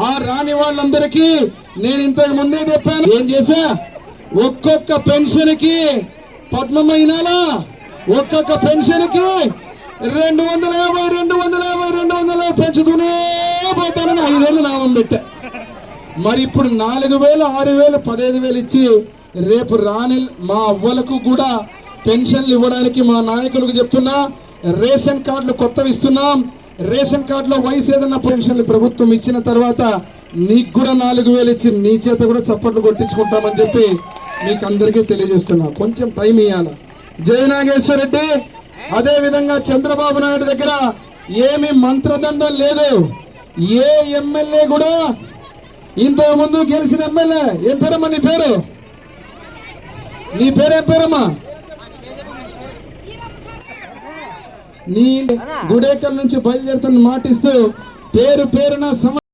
ఆ రాని వాళ్ళందరికీ నేను ఇంతకు ముందే చెప్పాను. ఏం చేశా? ఒక్కొక్క పెన్షన్ కి పద్మమైనాలా ఒక్కొక్క పెన్షన్ కి 250 పెంచుతూనే పోతానని 5 ఏళ్ళు నామం పెట్టా. మరి ఇప్పుడు 4,000, 6,000, 15,000 ఇచ్చి రేపు రాని మా అవ్వలకు కూడా పెన్షన్లు ఇవ్వడానికి మా నాయకులకు చెప్తున్నా. రేషన్ కార్డులు కొత్తవి ఇస్తున్నాం. రేషన్ కార్డులో వయసు ఏదన్నా పెన్షన్లు ప్రభుత్వం ఇచ్చిన తర్వాత నీకు కూడా 4,000 ఇచ్చి నీ చేత కూడా చప్పట్లు కొట్టించుకుంటామని చెప్పి మీకు అందరికీ తెలియజేస్తున్నా. కొంచెం టైం ఇవ్వాలి. జయ నాగేశ్వర రెడ్డి, అదే విధంగా చంద్రబాబు నాయుడు దగ్గర ఏమి మంత్రదండం లేదు. ఏ ఎమ్మెల్యే కూడా ఇంతకు ముందు గెలిచిన ఎమ్మెల్యే, ఏం పేరమ్మా నీ పేరు? నీ పేరేం పేరమ్మా? నీ గుడేకల్ నుంచి బయలుదేరుతున్న మాటిస్తూ పేరున